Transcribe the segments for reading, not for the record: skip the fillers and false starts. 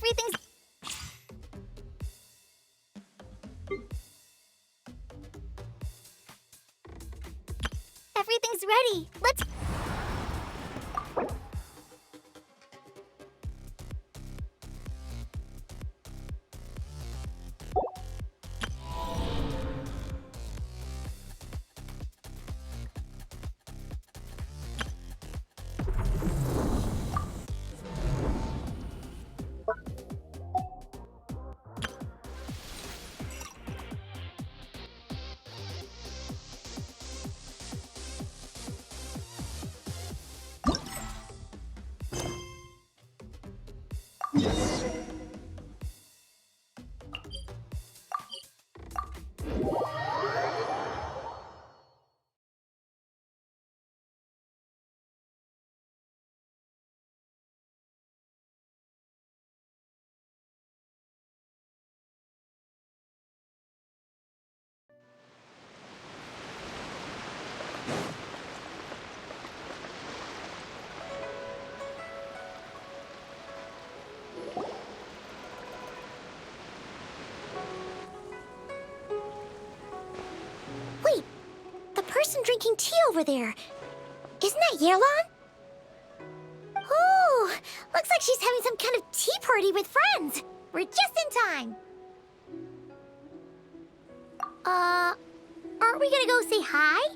Everything's... Everything's ready. Let's... Wait, the person drinking tea over there. Isn't that Yelan? Oh, looks like she's having some kind of tea party with friends. We're just in time. Aren't we gonna go say hi?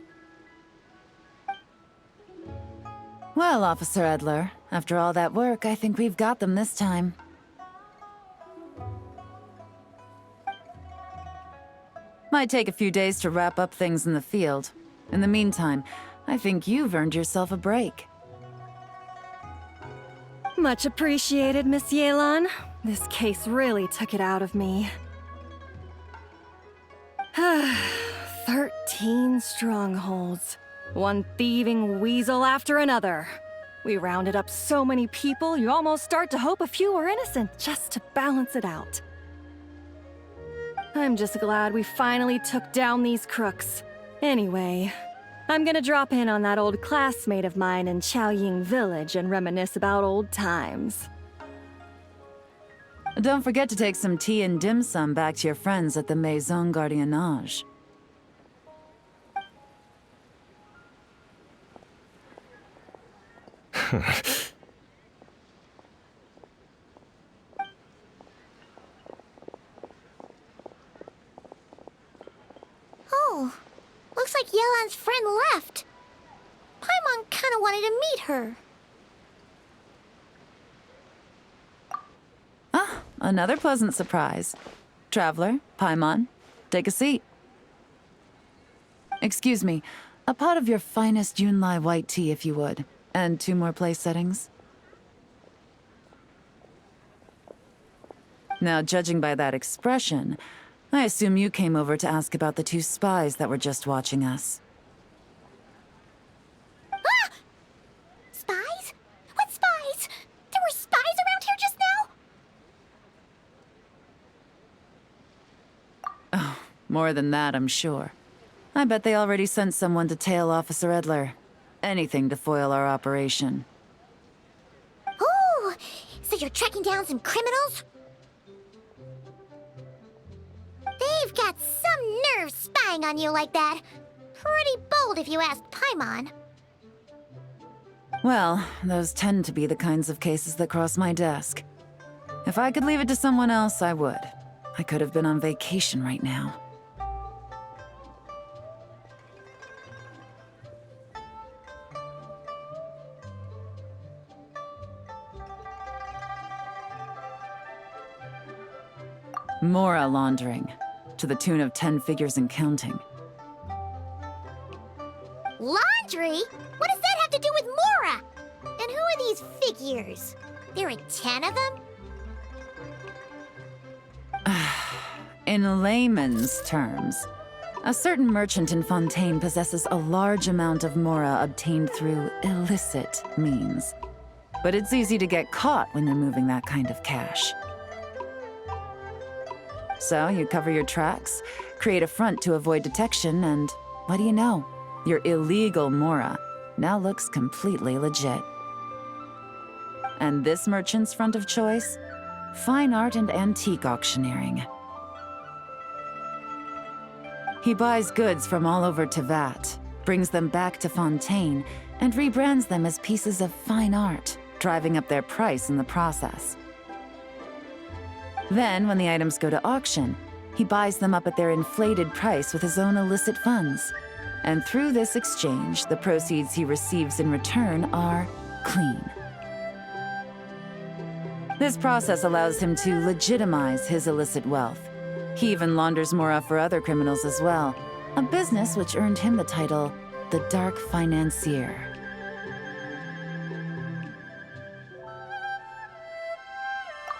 Well, Officer Edler, after all that work, I think we've got them this time. Might take a few days to wrap up things in the field. In the meantime, I think you've earned yourself a break. Much appreciated, Miss Yelan. This case really took it out of me. 13 strongholds. One thieving weasel after another. We rounded up so many people, you almost start to hope a few were innocent, just to balance it out. I'm just glad we finally took down these crooks. Anyway, I'm gonna drop in on that old classmate of mine in Chaoying Village and reminisce about old times. Don't forget to take some tea and dim sum back to your friends at the Maison Gardiennage. Oh, looks like Yelan's friend left. Paimon kinda wanted to meet her. Ah, another pleasant surprise. Traveler, Paimon, take a seat. Excuse me, a pot of your finest Yunlai white tea if you would, and 2 more place settings. Now, judging by that expression, I assume you came over to ask about the 2 spies that were just watching us. Ah! Spies? What spies? There were spies around here just now? Oh, more than that, I'm sure. I bet they already sent someone to tail Officer Edler. Anything to foil our operation. Oh, so you're tracking down some criminals? They've got some nerve spying on you like that. Pretty bold if you ask Paimon. Well, those tend to be the kinds of cases that cross my desk. If I could leave it to someone else, I would. I could have been on vacation right now. Mora laundering, to the tune of 10 figures and counting. Laundry? What does that have to do with Mora? And who are these figures? There are 10 of them? In layman's terms, a certain merchant in Fontaine possesses a large amount of Mora obtained through illicit means. But it's easy to get caught when you're moving that kind of cash. So you cover your tracks, create a front to avoid detection, and what do you know? Your illegal Mora now looks completely legit. And this merchant's front of choice? fine art and antique auctioneering. He buys goods from all over Tevat, brings them back to Fontaine, and rebrands them as pieces of fine art, driving up their price in the process. Then, when the items go to auction, he buys them up at their inflated price with his own illicit funds. And through this exchange, the proceeds he receives in return are clean. This process allows him to legitimize his illicit wealth. He even launders Mora for other criminals as well, a business which earned him the title, the Dark Financier.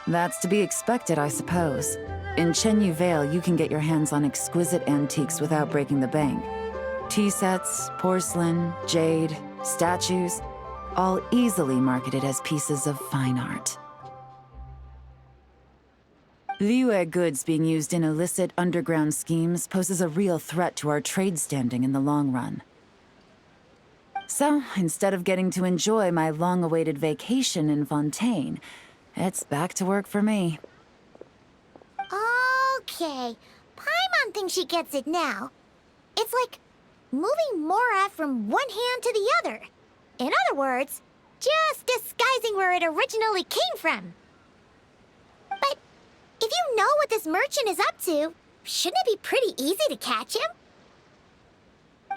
That's to be expected, I suppose. In Chenyu Vale, you can get your hands on exquisite antiques without breaking the bank. Tea sets, porcelain, jade, statues, all easily marketed as pieces of fine art. Liyue goods being used in illicit underground schemes poses a real threat to our trade standing in the long run. So, instead of getting to enjoy my long-awaited vacation in Fontaine, it's back to work for me. Okay, Paimon thinks she gets it now. It's like moving Mora from one hand to the other. In other words, just disguising where it originally came from. But if you know what this merchant is up to, shouldn't it be pretty easy to catch him?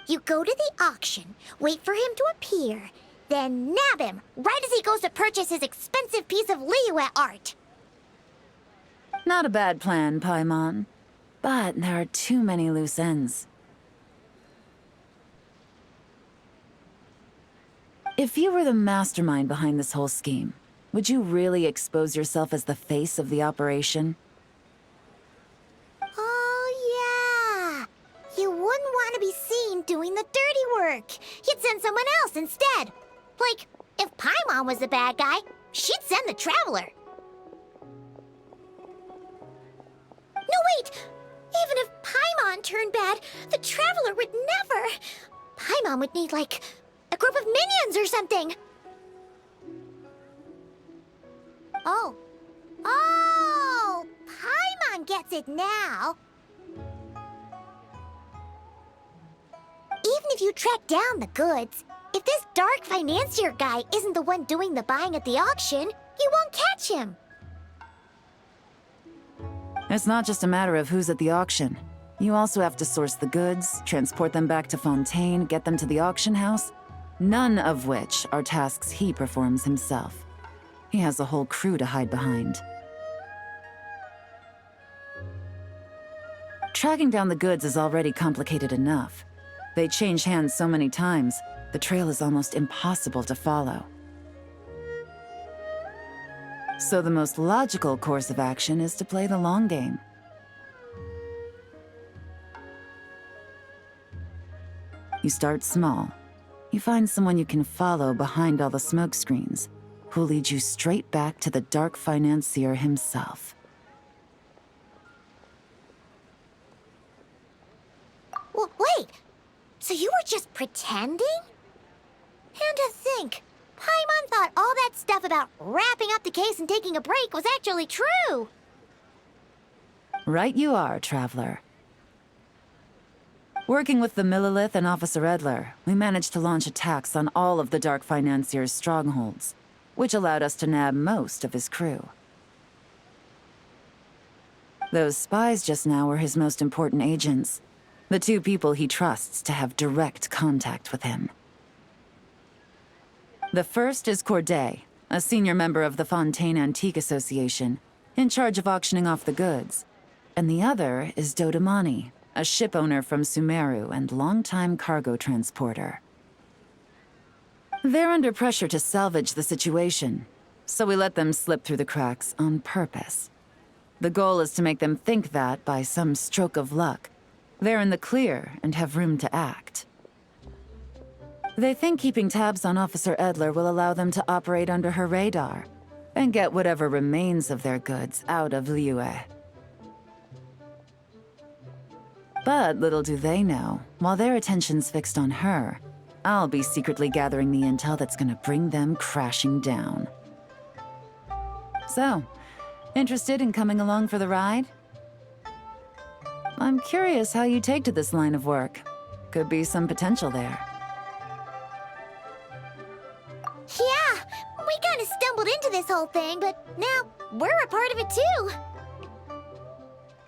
You go to the auction, wait for him to appear, then nab him right as he goes to purchase his expensive piece of Liyue art. Not a bad plan, Paimon. But there are too many loose ends. If you were the mastermind behind this whole scheme, would you really expose yourself as the face of the operation? Oh, yeah. You wouldn't want to be seen doing the dirty work. You'd send someone else instead. Like, if Paimon was the bad guy, she'd send the Traveler. No, wait! Even if Paimon turned bad, the Traveler would never. Paimon would need, like, a group of minions or something. Oh, Paimon gets it now. Even if you track down the goods, if this dark financier guy isn't the one doing the buying at the auction, you won't catch him. It's not just a matter of who's at the auction. You also have to source the goods, transport them back to Fontaine, get them to the auction house, none of which are tasks he performs himself. He has a whole crew to hide behind. Tracking down the goods is already complicated enough. They change hands so many times, the trail is almost impossible to follow. So the most logical course of action is to play the long game. You start small. You find someone you can follow behind all the smoke screens, who'll lead you straight back to the Dark Financier himself. Wait, so you were just pretending? And to think, Paimon thought all that stuff about wrapping up the case and taking a break was actually true. Right you are, Traveler. Working with the Millilith and Officer Edler, we managed to launch attacks on all of the Dark Financier's strongholds, which allowed us to nab most of his crew. Those spies just now were his most important agents, the two people he trusts to have direct contact with him. The first is Corday, a senior member of the Fontaine Antique Association, in charge of auctioning off the goods. And the other is Dodamani, a ship owner from Sumeru and longtime cargo transporter. They're under pressure to salvage the situation, so we let them slip through the cracks on purpose. The goal is to make them think that, by some stroke of luck, they're in the clear and have room to act. They think keeping tabs on Officer Edler will allow them to operate under her radar and get whatever remains of their goods out of Liyue. But little do they know, while their attention's fixed on her, I'll be secretly gathering the intel that's gonna bring them crashing down. So, Interested in coming along for the ride? I'm curious how you take to this line of work. Could be some potential there. Yeah, we kind of stumbled into this whole thing, but now we're a part of it too.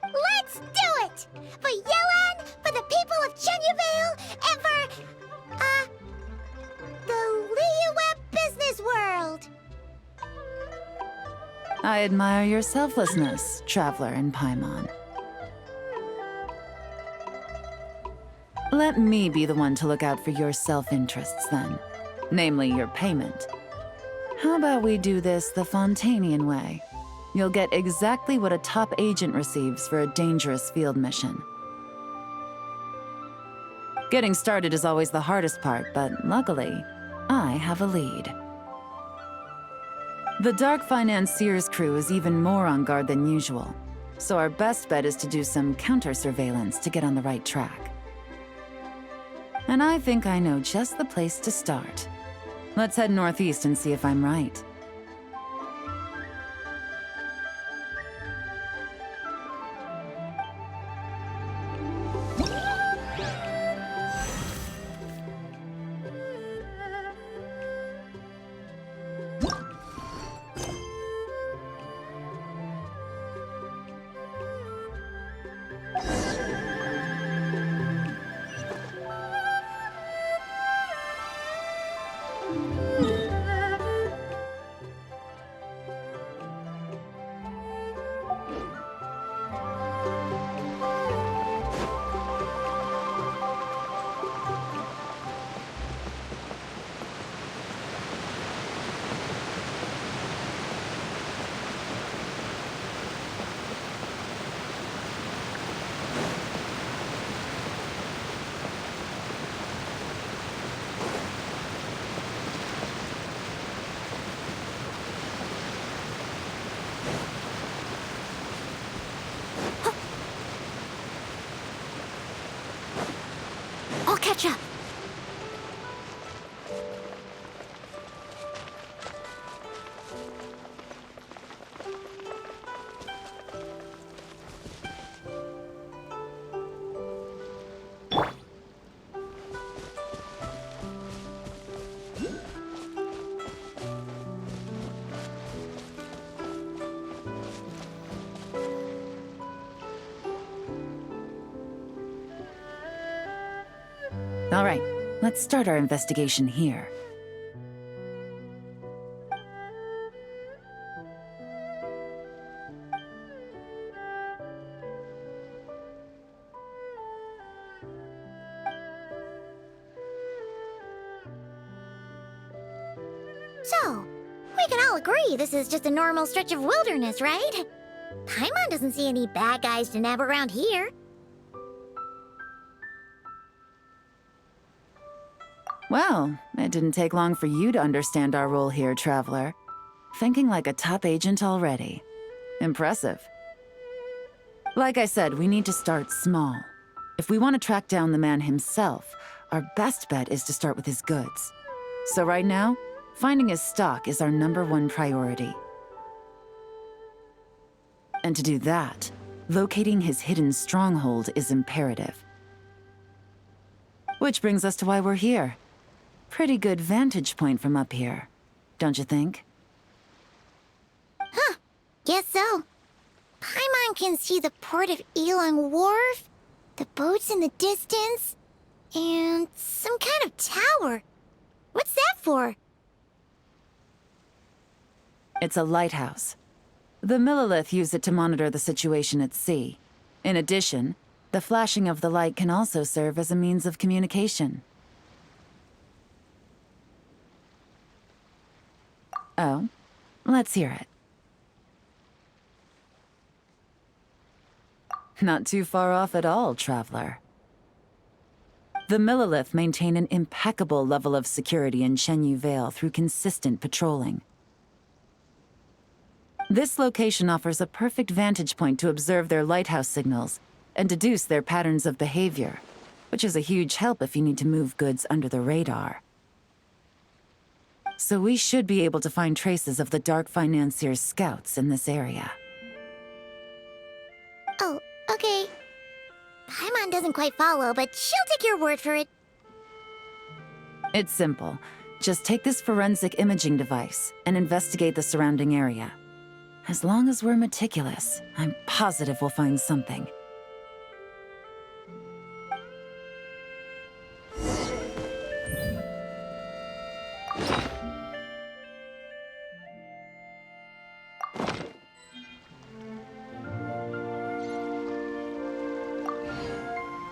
Let's do it! For Yelan, for the people of Chenyuvale, and for, the Liyue business world! I admire your selflessness, Traveler in Paimon. Let me be the one to look out for your self-interests, then. Namely, your payment. How about we do this the Fontanian way? You'll get exactly what a top agent receives for a dangerous field mission. Getting started is always the hardest part, but luckily, I have a lead. The Dark Financier's crew is even more on guard than usual, so our best bet is to do some counter-surveillance to get on the right track. And I think I know just the place to start. Let's head northeast and see if I'm right. I'll catch up. All right, let's start our investigation here. So, we can all agree this is just a normal stretch of wilderness, right? Paimon doesn't see any bad guys to nab around here. Well, it didn't take long for you to understand our role here, Traveler. Thinking like a top agent already. Impressive. Like I said, we need to start small. If we want to track down the man himself, our best bet is to start with his goods. So right now, finding his stock is our #1 priority. And to do that, locating his hidden stronghold is imperative. Which brings us to why we're here. Pretty good vantage point from up here, don't you think? Huh, guess so. Paimon can see the port of Elang Wharf, the boats in the distance, and some kind of tower. What's that for? It's a lighthouse. The Millilith use it to monitor the situation at sea. In addition, the flashing of the light can also serve as a means of communication. Oh, let's hear it. Not too far off at all, Traveler. The Millilith maintain an impeccable level of security in Chenyuvale through consistent patrolling. This location offers a perfect vantage point to observe their lighthouse signals and deduce their patterns of behavior, which is a huge help if you need to move goods under the radar. So we should be able to find traces of the Dark Financier's scouts in this area. doesn't quite follow, but she'll take your word for it. It's simple. Just take this forensic imaging device and investigate the surrounding area. As long as we're meticulous, I'm positive we'll find something.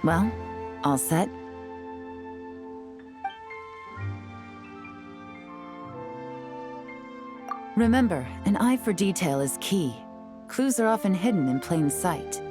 Well, all set? Remember, an eye for detail is key. Clues are often hidden in plain sight.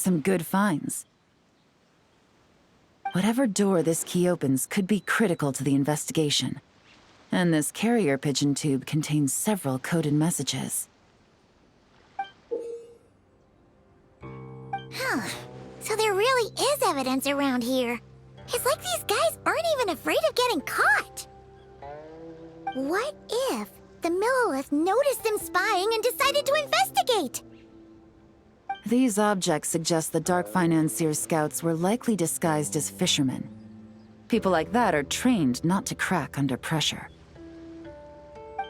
Some good finds. Whatever door this key opens could be critical to the investigation. And this carrier pigeon tube contains several coded messages. Huh. So there really is evidence around here. It's like these guys aren't even afraid of getting caught. What if the Millilith noticed them spying and decided to investigate? These objects suggest the Dark Financier scouts were likely disguised as fishermen. People like that are trained not to crack under pressure.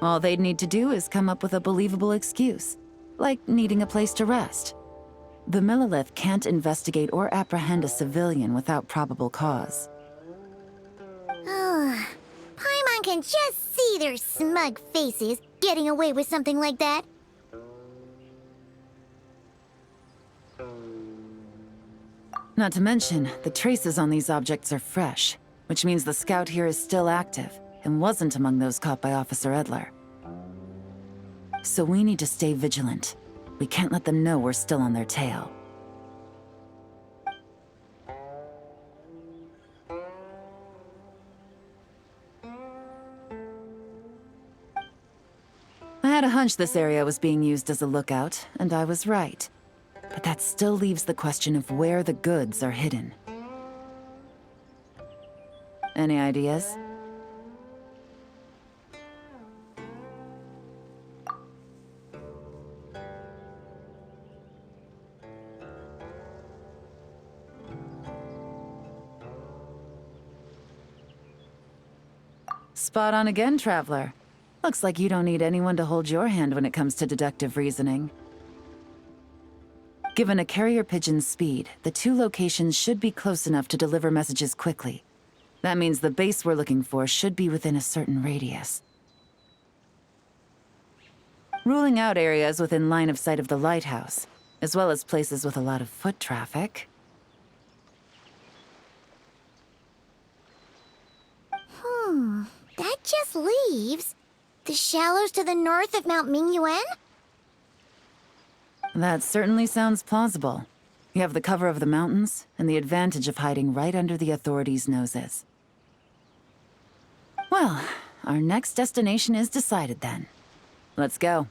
All they'd need to do is come up with a believable excuse, like needing a place to rest. The Millilith can't investigate or apprehend a civilian without probable cause. Ugh. Paimon can just see their smug faces getting away with something like that. Not to mention, the traces on these objects are fresh, which means the scout here is still active and wasn't among those caught by Officer Edler. So we need to stay vigilant. We can't let them know we're still on their tail. I had a hunch this area was being used as a lookout, and I was right. But that still leaves the question of where the goods are hidden. Any ideas? Spot on again, Traveler. Looks like you don't need anyone to hold your hand when it comes to deductive reasoning. Given a carrier pigeon's speed, the two locations should be close enough to deliver messages quickly. That means the base we're looking for should be within a certain radius. Ruling out areas within line of sight of the lighthouse, as well as places with a lot of foot traffic. That just leaves the shallows to the north of Mount Mingyuan? That certainly sounds plausible. You have the cover of the mountains and the advantage of hiding right under the authorities' noses. Well, our next destination is decided then. Let's go.